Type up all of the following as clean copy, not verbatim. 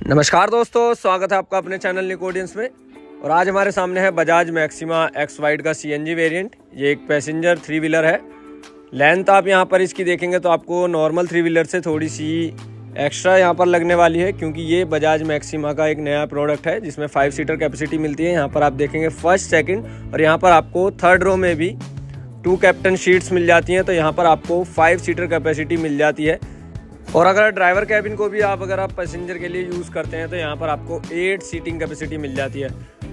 नमस्कार दोस्तों, स्वागत है आपका अपने चैनल निकोडियंस में। और आज हमारे सामने है बजाज मैक्सिमा एक्स वाइड का सीएनजी वेरिएंट। ये एक पैसेंजर थ्री व्हीलर है। लेंथ आप यहाँ पर इसकी देखेंगे तो आपको नॉर्मल थ्री व्हीलर से थोड़ी सी एक्स्ट्रा यहाँ पर लगने वाली है, क्योंकि ये बजाज मैक्सिमा का एक नया प्रोडक्ट है जिसमें 5 सीटर कैपेसिटी मिलती है। यहाँ पर आप देखेंगे फर्स्ट, सेकंड और यहाँ पर आपको थर्ड रो में भी 2 कैप्टन शीट्स मिल जाती हैं। तो यहाँ पर आपको 5 सीटर कैपेसिटी मिल जाती है। और अगर ड्राइवर कैबिन को भी आप पैसेंजर के लिए यूज़ करते हैं तो यहाँ पर आपको 8 सीटिंग कैपेसिटी मिल जाती है।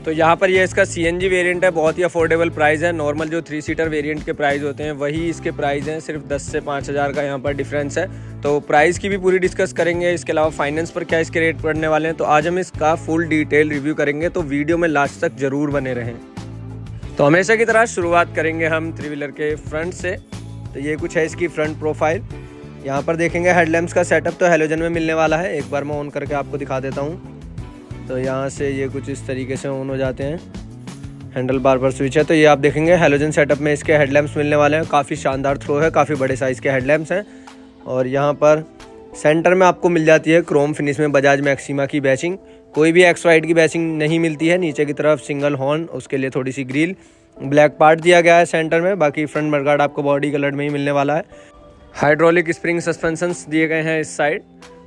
तो यहाँ पर ये इसका सीएनजी वेरिएंट है, बहुत ही अफोर्डेबल प्राइस है। नॉर्मल जो 3 सीटर वेरिएंट के प्राइस होते हैं वही इसके प्राइस हैं, सिर्फ 10 से 5 हज़ार का यहाँ पर डिफरेंस है। तो प्राइस की भी पूरी डिस्कस करेंगे। इसके अलावा फाइनेंस पर क्या इसके रेट पड़ने वाले हैं, तो आज हम इसका फुल डिटेल रिव्यू करेंगे। तो वीडियो में लास्ट तक जरूर बने रहें। तो हमेशा की तरह शुरुआत करेंगे हम थ्री व्हीलर के फ्रंट से। तो ये कुछ है इसकी फ्रंट प्रोफाइल। यहाँ पर देखेंगे हेडलैम्प्स का सेटअप तो हैलोजन में मिलने वाला है। एक बार मैं ऑन करके आपको दिखा देता हूँ। तो यहाँ से ये कुछ इस तरीके से ऑन हो जाते हैं। हैंडल बार पर स्विच है। तो ये आप देखेंगे हैलोजन सेटअप में इसके हेडलैम्प्स मिलने वाले हैं। काफ़ी शानदार थ्रो है, काफ़ी बड़े साइज़ के हेडलैम्प्स हैं। और यहाँ पर सेंटर में आपको मिल जाती है क्रोम फिनिश में बजाज मैक्सिमा की बैचिंग। कोई भी एक्स वाइड की बैचिंग नहीं मिलती है। नीचे की तरफ सिंगल हॉर्न, उसके लिए थोड़ी सी ग्रिल, ब्लैक पार्ट दिया गया है सेंटर में। बाकी फ्रंट मडगार्ड आपको बॉडी कलर में ही मिलने वाला है। हाइड्रोलिक स्प्रिंग सस्पेंशंस दिए गए हैं इस साइड।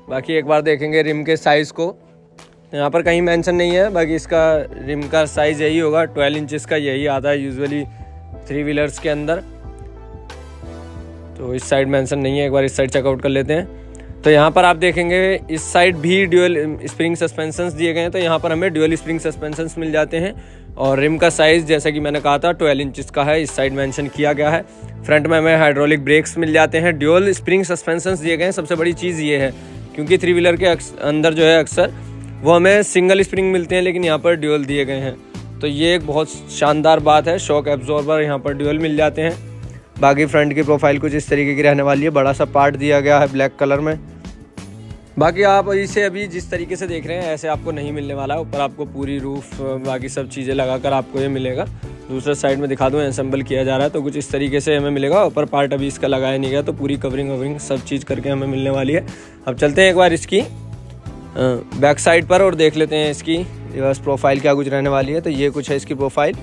बाकी एक बार देखेंगे रिम के साइज़ को। यहाँ पर कहीं मेंशन नहीं है, बाकी इसका रिम का साइज़ यही होगा, 12 इंचेस का यही आता है यूजुअली थ्री व्हीलर्स के अंदर। तो इस साइड मेंशन नहीं है, एक बार इस साइड चेकआउट कर लेते हैं। तो यहाँ पर आप देखेंगे इस साइड भी ड्यूअल स्प्रिंग सस्पेंशंस दिए गए हैं। तो यहाँ पर हमें ड्यूअल स्प्रिंग सस्पेंशंस मिल जाते हैं। और रिम का साइज़ जैसा कि मैंने कहा था 12 इंचेस का है, इस साइड मेंशन किया गया है। फ्रंट में हमें हाइड्रोलिक ब्रेक्स मिल जाते हैं। ड्यूअल स्प्रिंग सस्पेंशंस दिए गए हैं। सबसे बड़ी चीज़ ये है, क्योंकि थ्री व्हीलर के अंदर जो है अक्सर वो हमें सिंगल स्प्रिंग मिलते हैं, लेकिन यहाँ पर ड्यूअल दिए गए हैं। तो ये एक बहुत शानदार बात है। शॉक एब्जॉर्बर यहाँ पर ड्यूअल मिल जाते हैं। बाकी फ्रंट की प्रोफाइल कुछ इस तरीके की रहने वाली है। बड़ा सा पार्ट दिया गया है ब्लैक कलर में। बाकी आप इसे अभी जिस तरीके से देख रहे हैं ऐसे आपको नहीं मिलने वाला है। ऊपर आपको पूरी रूफ बाकी सब चीज़ें लगाकर आपको ये मिलेगा। दूसरे साइड में दिखा दूँ, असेंबल किया जा रहा है तो कुछ इस तरीके से हमें मिलेगा। ऊपर पार्ट अभी इसका लगाया नहीं गया, तो पूरी कवरिंग ववरिंग सब चीज़ करके हमें मिलने वाली है। अब चलते हैं एक बार इसकी बैक साइड पर और देख लेते हैं इसकी रिवर्स प्रोफाइल क्या कुछ रहने वाली है। तो ये कुछ है इसकी प्रोफाइल।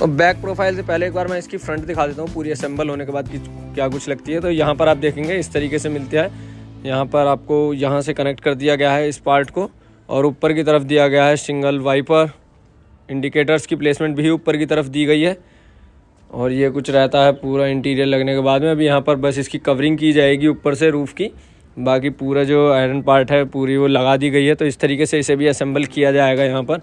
और बैक प्रोफाइल से पहले एक बार मैं इसकी फ्रंट दिखा देता हूँ पूरी असेंबल होने के बाद कि क्या कुछ लगती है। तो यहाँ पर आप देखेंगे इस तरीके से मिलती है। यहाँ पर आपको यहाँ से कनेक्ट कर दिया गया है इस पार्ट को, और ऊपर की तरफ दिया गया है सिंगल वाइपर। इंडिकेटर्स की प्लेसमेंट भी ऊपर की तरफ दी गई है। और ये कुछ रहता है पूरा इंटीरियर लगने के बाद में। अभी यहाँ पर बस इसकी कवरिंग की जाएगी ऊपर से रूफ़ की। बाकी पूरा जो आयरन पार्ट है पूरी वो लगा दी गई है। तो इस तरीके से इसे भी असेंबल किया जाएगा यहाँ पर।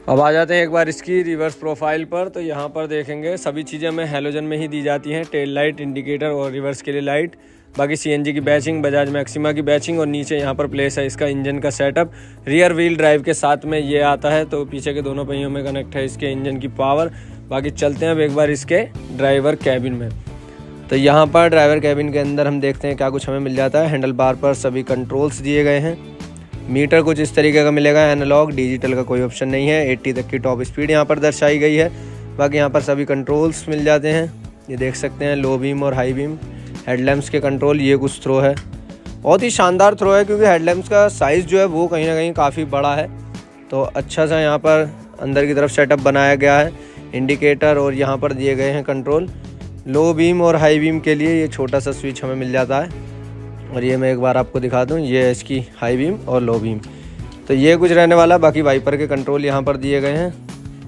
अब आ जाते हैं एक बार इसकी रिवर्स प्रोफाइल पर। तो यहाँ पर देखेंगे सभी चीज़ें हमें हैलोजन में ही दी जाती हैं। टेल लाइट, इंडिकेटर और रिवर्स के लिए लाइट। बाकी सीएनजी की बैचिंग, बजाज मैक्सिमा की बैचिंग। और नीचे यहाँ पर प्लेस है इसका इंजन का सेटअप। रियर व्हील ड्राइव के साथ में ये आता है। तो पीछे के दोनों पहियों में कनेक्ट है इसके इंजन की पावर। बाकी चलते हैं अब एक बार इसके ड्राइवर कैबिन में। तो यहाँ पर ड्राइवर कैबिन के अंदर हम देखते हैं क्या कुछ हमें मिल जाता है। हैंडल बार पर सभी कंट्रोल्स दिए गए हैं। मीटर कुछ इस तरीके का मिलेगा, एनालॉग, डिजिटल का कोई ऑप्शन नहीं है। 80 तक की टॉप स्पीड यहाँ पर दर्शाई गई है। बाकी यहाँ पर सभी कंट्रोल्स मिल जाते हैं। ये देख सकते हैं लो बीम और हाई बीम, हेडलैम्प्स के कंट्रोल। ये कुछ थ्रो है, बहुत ही शानदार थ्रो है, क्योंकि हेडलैम्प्स का साइज़ जो है वो कहीं ना कहीं काफ़ी बड़ा है। तो अच्छा सा यहाँ पर अंदर की तरफ सेटअप बनाया गया है। इंडिकेटर और यहाँ पर दिए गए हैं कंट्रोल। लो बीम और हाई बीम के लिए ये छोटा सा स्विच हमें मिल जाता है। और ये मैं एक बार आपको दिखा दूँ, ये है इसकी हाई बीम और लो बीम। तो ये कुछ रहने वाला। बाकी वाइपर के कंट्रोल यहाँ पर दिए गए हैं,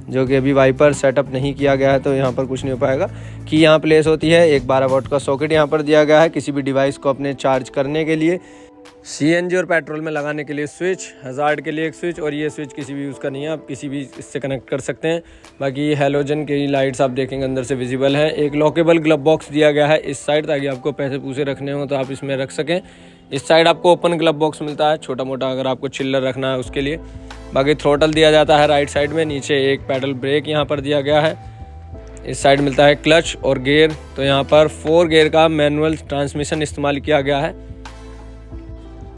जो कि अभी वाइपर सेटअप नहीं किया गया है तो यहाँ पर कुछ नहीं हो पाएगा। कि यहाँ प्लेस होती है एक 12 वोल्ट का सॉकेट यहाँ पर दिया गया है किसी भी डिवाइस को अपने चार्ज करने के लिए। सीएनजी और पेट्रोल में लगाने के लिए स्विच, हज़ार्ड के लिए एक स्विच। और ये स्विच किसी भी यूज़ का नहीं है, आप किसी भी इससे कनेक्ट कर सकते हैं। बाकी हैलोजन की लाइट्स आप देखेंगे अंदर से विजिबल है। एक लॉकेबल ग्लव बॉक्स दिया गया है इस साइड, ताकि आपको पैसे पूसे रखने हो तो आप इसमें रख सकें। इस साइड आपको ओपन ग्लव बॉक्स मिलता है, छोटा मोटा अगर आपको चिल्लर रखना है उसके लिए। बाकी थ्रोटल दिया जाता है राइट साइड में। नीचे एक पैडल ब्रेक यहाँ पर दिया गया है। इस साइड मिलता है क्लच और गियर। तो यहाँ पर 4 गियर का मैनुअल ट्रांसमिशन इस्तेमाल किया गया है।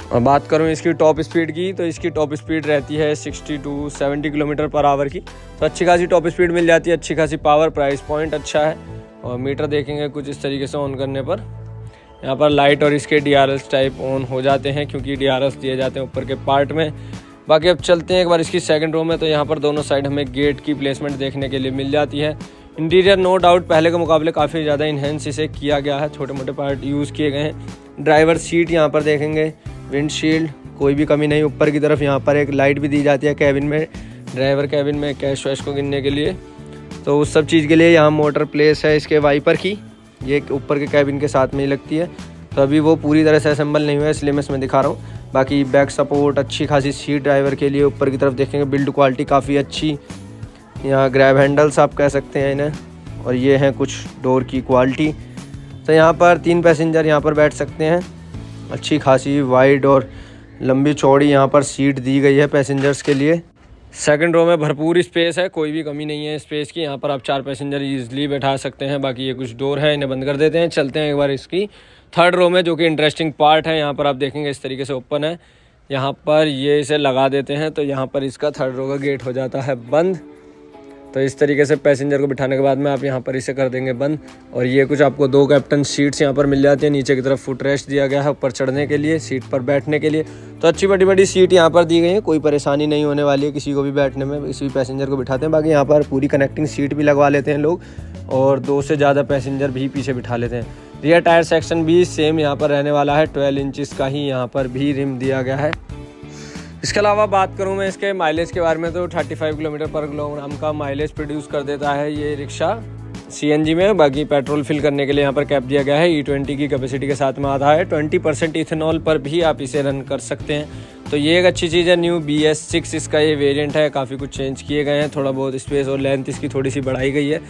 और बात करूँ इसकी टॉप स्पीड की, तो इसकी टॉप स्पीड रहती है 60 to 70 किलोमीटर पर आवर की। तो अच्छी खासी टॉप स्पीड मिल जाती है, अच्छी खासी पावर। प्राइस पॉइंट अच्छा है। और मीटर देखेंगे कुछ इस तरीके से ऑन करने पर। यहाँ पर लाइट और इसके DRLs टाइप ऑन हो जाते हैं क्योंकि DRLs दिए जाते हैं ऊपर के पार्ट में। बाकी अब चलते हैं एक बार इसकी सेकंड रो में। तो यहाँ पर दोनों साइड हमें गेट की प्लेसमेंट देखने के लिए मिल जाती है। इंटीरियर नो डाउट पहले के मुकाबले काफ़ी ज़्यादा इन्हेंस इसे किया गया है, छोटे मोटे पार्ट यूज़ किए गए हैं। ड्राइवर सीट यहाँ पर देखेंगे, विंडशील्ड कोई भी कमी नहीं। ऊपर की तरफ यहाँ पर एक लाइट भी दी जाती है कैबिन में, ड्राइवर कैबिन में कैश वैश को गिनने के लिए। तो उस सब चीज़ के लिए यहाँ मोटर प्लेस है इसके वाइपर की, ये ऊपर के कैबिन के साथ में ही लगती है। तो अभी वो पूरी तरह से असेंबल नहीं हुआ है इसलिए मैं इसमें दिखा रहा हूँ। बाकी बैक सपोर्ट, अच्छी खासी सीट ड्राइवर के लिए। ऊपर की तरफ देखेंगे बिल्ड क्वालिटी काफ़ी अच्छी। यहाँ ग्रैब हैंडल्स आप कह सकते हैं इन्हें, और ये हैं कुछ डोर की क्वालिटी। तो यहाँ पर 3 पैसेंजर यहाँ पर बैठ सकते हैं। अच्छी खासी वाइड और लंबी चौड़ी यहाँ पर सीट दी गई है पैसेंजर्स के लिए। सेकंड रो में भरपूर स्पेस है, कोई भी कमी नहीं है स्पेस की। यहाँ पर आप 4 पैसेंजर ईजिली बैठा सकते हैं। बाकी ये कुछ डोर है, इन्हें बंद कर देते हैं। चलते हैं एक बार इसकी थर्ड रो में, जो कि इंटरेस्टिंग पार्ट है। यहाँ पर आप देखेंगे इस तरीके से ओपन है। यहाँ पर ये इसे लगा देते हैं तो यहाँ पर इसका थर्ड रो का गेट हो जाता है बंद। तो इस तरीके से पैसेंजर को बिठाने के बाद में आप यहाँ पर इसे कर देंगे बंद। और ये कुछ आपको 2 कैप्टन सीट्स यहाँ पर मिल जाती है। नीचे की तरफ फुट रेस्ट दिया गया है ऊपर चढ़ने के लिए, सीट पर बैठने के लिए। तो अच्छी बड़ी बड़ी सीट यहाँ पर दी गई है, कोई परेशानी नहीं होने वाली है किसी को भी बैठने में, किसी भी पैसेंजर को बिठाते हैं। बाकी यहाँ पर पूरी कनेक्टिंग सीट भी लगवा लेते हैं लोग, और 2 से ज़्यादा पैसेंजर भी पीछे बिठा लेते हैं। रियर टायर सेक्शन भी सेम यहाँ पर रहने वाला है, 12 इंचज़ का ही यहाँ पर भी रिम दिया गया है। इसके अलावा बात करूं मैं इसके माइलेज के बारे में तो 35 किलोमीटर पर किलोग्राम का माइलेज प्रोड्यूस कर देता है ये रिक्शा CNG में। बाकी पेट्रोल फिल करने के लिए यहाँ पर कैप दिया गया है, E20 की कैपेसिटी के साथ में आता है। 20% इथेनॉल पर भी आप इसे रन कर सकते हैं, तो ये एक अच्छी चीज़ है। न्यू BS6 इसका ये वेरिएंट है, काफ़ी कुछ चेंज किए गए हैं, थोड़ा बहुत स्पेस और लेंथ इसकी थोड़ी सी बढ़ाई गई है।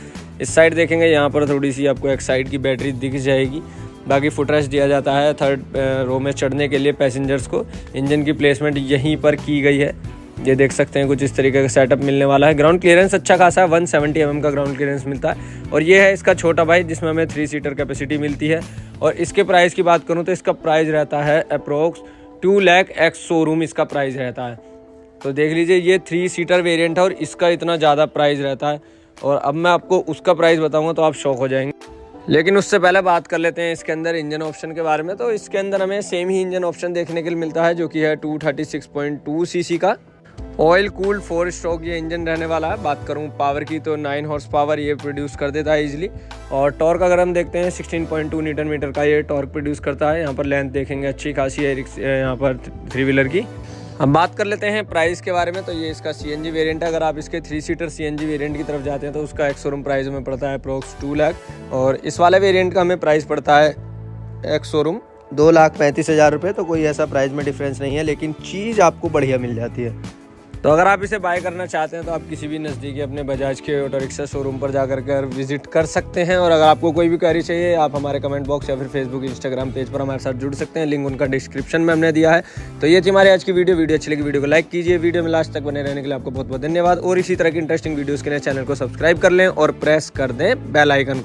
इस साइड देखेंगे यहाँ पर थोड़ी सी आपको एक साइड की बैटरी दिख जाएगी। बाकी फुटरेस्ट दिया जाता है थर्ड रो में चढ़ने के लिए पैसेंजर्स को। इंजन की प्लेसमेंट यहीं पर की गई है, ये देख सकते हैं कुछ इस तरीके का सेटअप मिलने वाला है। ग्राउंड क्लियरेंस अच्छा खासा है, 170 mm का ग्राउंड क्लियरेंस मिलता है। और ये है इसका छोटा भाई जिसमें हमें 3 सीटर कैपेसिटी मिलती है। और इसके प्राइस की बात करूँ तो इसका प्राइस रहता है अप्रोक्स 2 लाख एक्स शोरूम इसका प्राइस रहता है। तो देख लीजिए ये 3 सीटर वेरिएंट है और इसका इतना ज़्यादा प्राइस रहता है। और अब मैं आपको उसका प्राइस बताऊँगा तो आप शॉक हो जाएंगे। लेकिन उससे पहले बात कर लेते हैं इसके अंदर इंजन ऑप्शन के बारे में। तो इसके अंदर हमें सेम ही इंजन ऑप्शन देखने के लिए मिलता है, जो कि है 236.2 cc का ऑयल कूल्ड 4 स्ट्रोक ये इंजन रहने वाला है। बात करूं पावर की तो 9 हॉर्स पावर ये प्रोड्यूस कर देता है इजीली। और टॉर्क अगर हम देखते हैं 16.2 न्यूटन मीटर का ये टॉर्क प्रोड्यूस करता है। यहाँ पर लेंथ देखेंगे अच्छी खासी है यहाँ पर 3 व्हीलर की। हम बात कर लेते हैं प्राइस के बारे में। तो ये इसका CNG वेरिएंट है। अगर आप इसके 3 सीटर CNG वेरिएंट की तरफ जाते हैं तो उसका एक्स शोरूम प्राइस हमें पड़ता है अप्रोक्स 2 लाख। और इस वाले वेरिएंट का हमें प्राइस पड़ता है एक्स शोरूम 2,35,000 रुपये। तो कोई ऐसा प्राइस में डिफरेंस नहीं है, लेकिन चीज़ आपको बढ़िया मिल जाती है। तो अगर आप इसे बाय करना चाहते हैं तो आप किसी भी नज़दीकी अपने बजाज के ऑटो रिक्शा शोरूम पर जाकर विजिट कर सकते हैं। और अगर आपको कोई भी क्वेरी चाहिए आप हमारे कमेंट बॉक्स या फिर फेसबुक इंस्टाग्राम पेज पर हमारे साथ जुड़ सकते हैं, लिंक उनका डिस्क्रिप्शन में हमने दिया है। तो ये थी हमारी आज की वीडियो अच्छी लगी वीडियो को लाइक कीजिए। वीडियो में लास्ट तक बने रहने के लिए आपको बहुत बहुत धन्यवाद। और इसी तरह की इंटरेस्टिंग वीडियोज़ के लिए चैनल को सब्सक्राइब कर लें और प्रेस कर दें बेल आइकन।